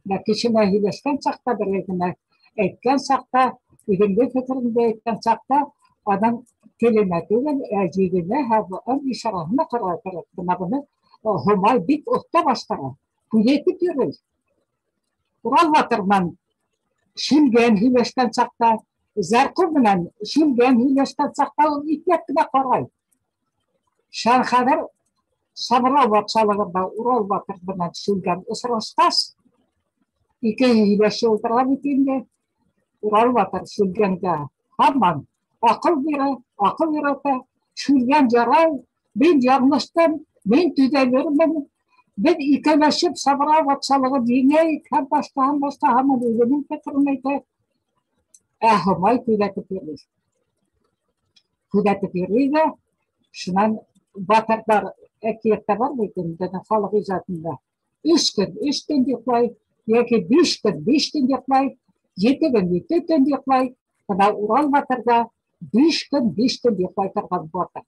Ne kişine hileşken çakta bir edine etken çakta, üdünde fikrinde etken çakta adam teletügen jüdüne ab işarahına karar taraf. Buna bunu Humay bit okta başlara. Kuyeti görür. Ural Batır'dan şülgen hileşken çakta Zerkur bilen şülgen hileşten çakta ipletine koray. Şarkhadır sabıra batsalığında Ural Batır bilen şülgen ısırıştas. İki hileşi oturga bitinde Ural Batır şülgenge hamman akıl verir. Şülgen jaray, ben yanlıştım, ben tüdelerim, ben ikeleşip sabıra batsalığı dinleyip hem başta hamman ödenin fikirmeydi. Хомай көйләтеп йөрөй. Көйләтеп йөрөй ҙә, шунан батырҙар әкиәттә бар бит инде халыҡ ижадында. 3 көн йоҡлай, йәки 5 көн йоҡлай, 7 көн 7 көн йоҡлай. Бына Урал батырҙа 5 көн йоҡлай торған батыр.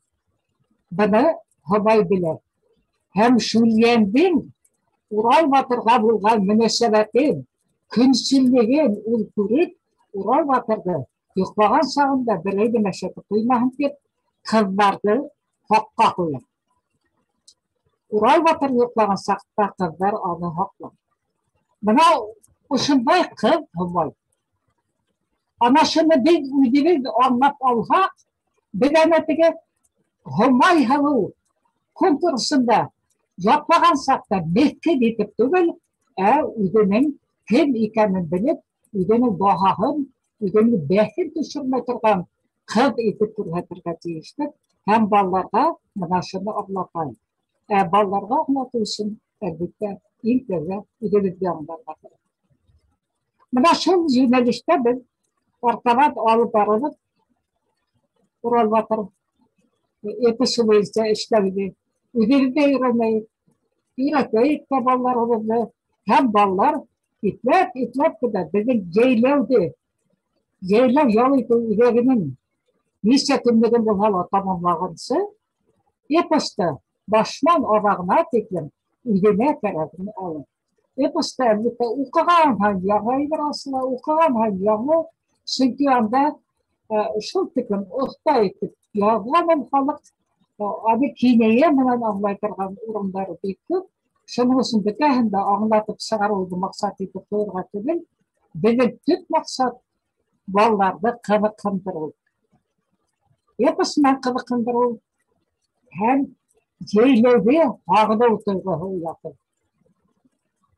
Быны Хомай белә. Һәм Шүлйәндең Урал батырға булған мөнәсәбәтен, көнсөллеген ул күреп, Урал батырҙы йоҡлаған сағында берәйҙе мәшәкә ҡуймаһын тип, ҡыҙҙарҙы һаҡҡа ҡуя. Урал батыр йоҡлаған саҡта ҡыҙҙар аны һаҡлай. Бына ошондай ҡыҙ Хомай. Ана шуны беҙ үҙебеҙ аңлап алһаҡ, беҙ ана теге Хомай һылыу конкурсында ятлаған саҡта меҫкен итеп түгел, үҙенең кем икәнен белеп, үҙенең баһаһын, үҙенең бәҫен төшөрмәй торған ҡыҙ итеп күрһәтергә тейешбеҙ. Һәм балаларға бына шуны аңлатай. Балаларға аңлатыу өсөн, әлбиттә, иң тәүҙә үҙебеҙгә аңларға кәрәк. Бына шул йүнәлештә беҙ артабан алып барыбыҙ. Урал батыр эпосы буйынса эшләүҙе үҙебеҙҙә өйрәнәйек, өйрәтәйек тә балаларыбыҙҙы. Һәм балалар ипләп кенә беҙҙең йәйләү ял итеү үҙәгенең нисә көнлөгөн булһа ла тамамлағансы, эпосты башынан аҙағына тиклем үҙенә кәрәген алыр. Эпоста әлбиттә уҡыған һәм яңы әйбер асыла, уҡыған һәм яңы, сөнки анда шул тиклем оҫта итеп яҙған халыҡ, аны кинәйә менән аңлай торған урындары бик күп. Шуның өсөн бөтәһен дә аңлатып сығарыуҙы маҡсат итеп ҡуйырға түгел, беҙҙең төп маҡсат балаларҙы ҡыҙыҡһындырыу. Эпос менән ҡыҙыҡһындырыу һәм йәйләүҙе һағыныу тойғоһо уятыр.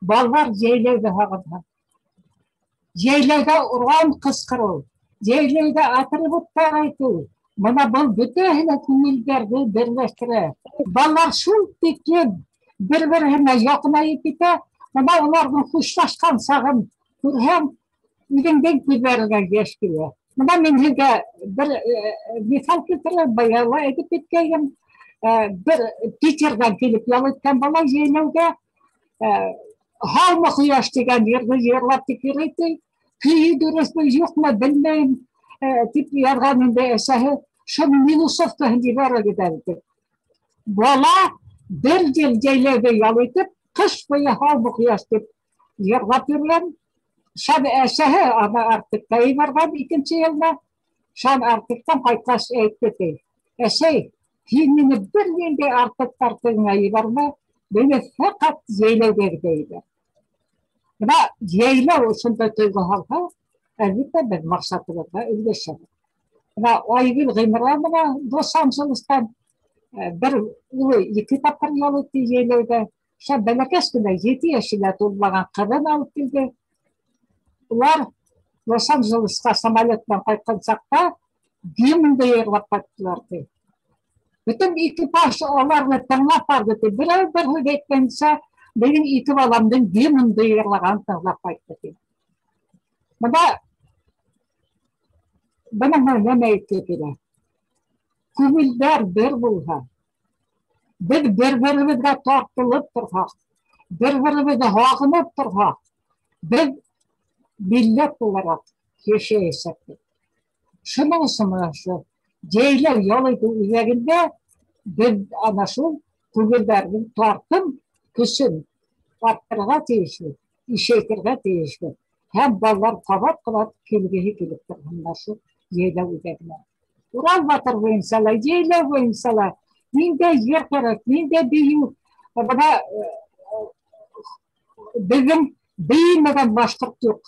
Балалар йәйләүҙе һағынһын. Йәйләүҙә урған ҡысҡырыу, йәйләүҙә атрибуттар әйтеү, бына был бөтәһе лә күңелдәрҙе берләштерә. Балалар шул тиклем бер-береһенә яҡынайып китә, бына уларҙың хушлашҡан сағын күрһәм, үҙеңдең күҙҙәреңә йәш килә. Бына мин һеҙгә бер миҫал килтерәм, бая ла әйтеп киткәйнем. Бер Питерҙан килеп ял иткән бала йәйләүгә «Һаумы ҡояш» тигән йырҙы йырлап тик йөрөй, көйө дөрөҫмө, юҡмы, белмәйем, тип яҙған инде әсәһе. Шуның минусовкаһын ебәрегеҙ әле. Бала бер йыл йәйләүҙә ял итеп, ҡыш буйы «Һаумы ҡояш» тип йырлап йөргән. Шам әсәһе аны артыҡҡа ебәргән икенсе йылда. Шам артыҡтан ҡайтҡас әйтте: «Әсәй, һин мине бер ниндәй артыҡтар тегеңә ебәрмә, мине фәҡәт йәйләүгә генә ебәр». Бына йәйләү ошондай тойғо һалһа, әлбиттә беҙ маҡсатыбыҙға өлгәшәбеҙ. Бына Айгөл Ғимрановна Лос-Анджелестан бер улы 2 тапҡыр ял итте йәйләүҙә. Шәп бәләкәс кенә 7 йәшенә тулмаған ҡыҙын алып килде. Улар Лос-Анджелесҡа самолетынан ҡайтҡан саҡта гимнды йырлап ҡайттылар. Бөтөн экипаж аларны тыңлап барҙы. Берәү бер һүҙ әйтмәйенсә, минең 2 баламдың гимнды йырлаған тыңлап ҡайтты. Бына нәмә әйтте килә. Күңелдәр бер булһа, беҙ бер-беребеҙгә тартылып торһаҡ, бер-беребеҙҙе һағынып торһаҡ, беҙ милләт булараҡ йәшәйәсәкбеҙ. Шуның өсөн йәйләү ял итеү үҙәгендә беҙ ана шул күңелдәрҙең тартым көсөн арттырырға тейешбеҙ, ишәйтергә тейешбеҙ. Һәм балалар ҡабат-ҡабат килгеһе килеп торһондар шул йәйләү үҙәгенә. Урал батыр буйынса ла, йәйләү буйынса ла ниндәй йыр кәрәк, ниндәй бейеү. Бына беҙҙең бейемәгән башҡорт юҡ.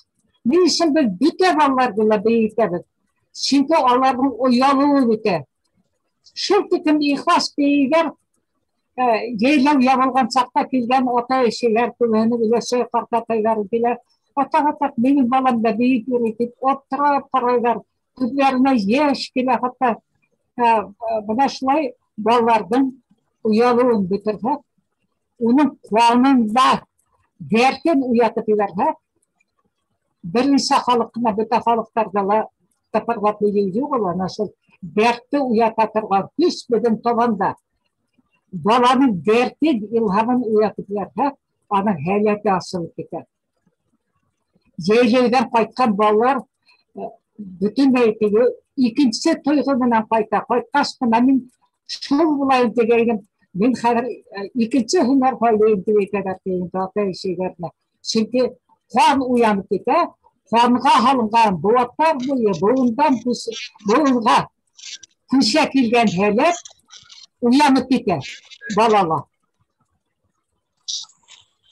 Ни өсөн беҙ бөтә балаларҙы ла бейетәбеҙ? Сөнки аларҙың оялыуы бөтә. Шул тиклем ихлас бейегәр, йәйләү ябылған саҡта килгән ата-әсәләр күбеһенең өләсәй ҡартатайҙары килә. Ата-ата минең балам да бейеп йөрөй тип аптырап ҡарайҙар. Күҙҙәренә йәш килә. Хатта бына шулай балаларҙың уялыуын бөтөрһәк, уның ҡанында дәртен уятып ебәрһәк, Birinci halkına bütün halklarla taparga büyüyor olan nasıl dertte uyatırgan hiç beden tavanda balanın derti ilhamını uyatıp verse onun hayatı asılıp gider. Yeylevden kaytkan balalar bütün meytigi ikincisi toyğundan kayta kaytkas benim şol bulayım degeydim men hazır ikinci hüner faydalayım degeydim zaten şeylerine çünkü kan uyanıp gider kanға halınған bulatlar boyu boğundan boğunға kuşa kilgen helep uyanıp gider balala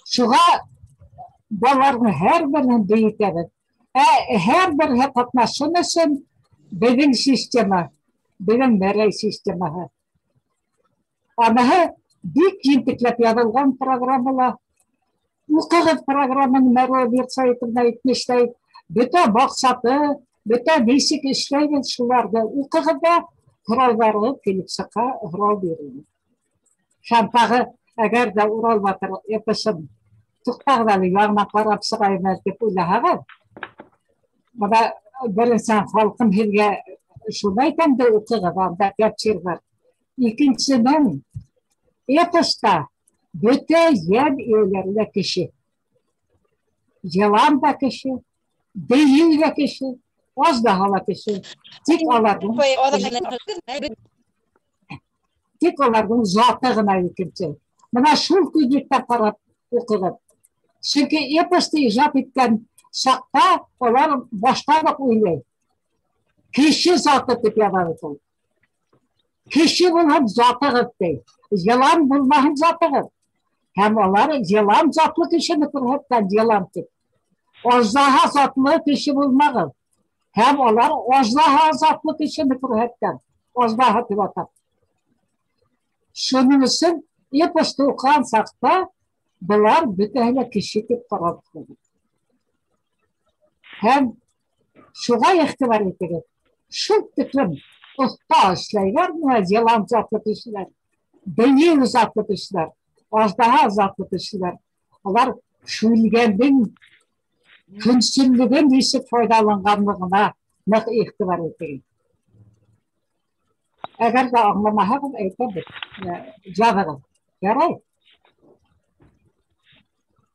şuğa balarını her birinin büyütеді her bir katnaşın için bizim sistemi bizim merey sistemi anahı dik jintiklep yazılған программалар Укыгыз программаны мәрү веб-сайтында итмештәй, бөтә максаты, бөтә ничек эшләйбез шуларда укыгыз да коралларга килеп чыга, корал бирелә. Шантагы әгәр дә Урал батыр эпосын туктагы яңа карап чыгайбыз дип уйлаган. Буда беренче халкым һәргә шуны әйтәм дә укыгыз анда гәпчер бар. Икенчедән эпоста bütün yer evlerinde kişi, yalan da kişi, değil de kişi, az da hala kişi, tek olardım zatığına yükümse. Buna şul küçükten karab okudım. Çünkü eposta icap etken şakta olar başkalık uylayı. Kişi zatı tip yalanı. Kişi bulham zatı değil. Yalan bulmahım zatı. Hem onlar yalan zatlı kişini kurhuttan yalan tip. Ozdaha zatlı kişi bulmağı. Hem onlar ozdaha zatlı kişini kurhuttan. Ozdaha tip atar. Şunun için eposta okuyan sakta bunlar bütün kişi tip karartılır. Hem şuğa ihtibar edilir. Şu tipim usta işleyler mi? Yalan zatlı kişiler. Değil zatlı kişiler. Az daha zatlı kişiler. Onlar şülgendin künsünlüğün isi faydalanganlığına ne ihtibar edilir. Eğer de anlamayalım eyledik. Cevabım. Yaray.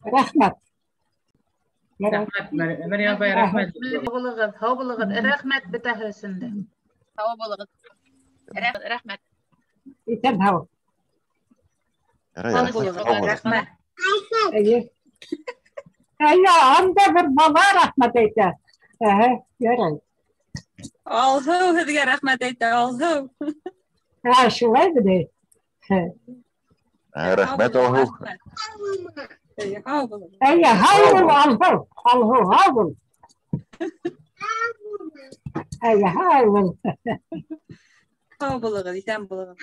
Rahmet. Rahmet. Meryem Bey rahmet. Sağ bulunuz. Rahmet bitahesinde. Sağ bulunuz. Rahmet. İtem hava. Rahmet. İyi. Anda bir bala rahmet eyler. Yaray. Alhu hediye rahmet etti alhu. Şulay mı değil? Rahmet oğul. Havul alhu. Alhu havul. Havul. Sağ bulunuz. İten bulunuz.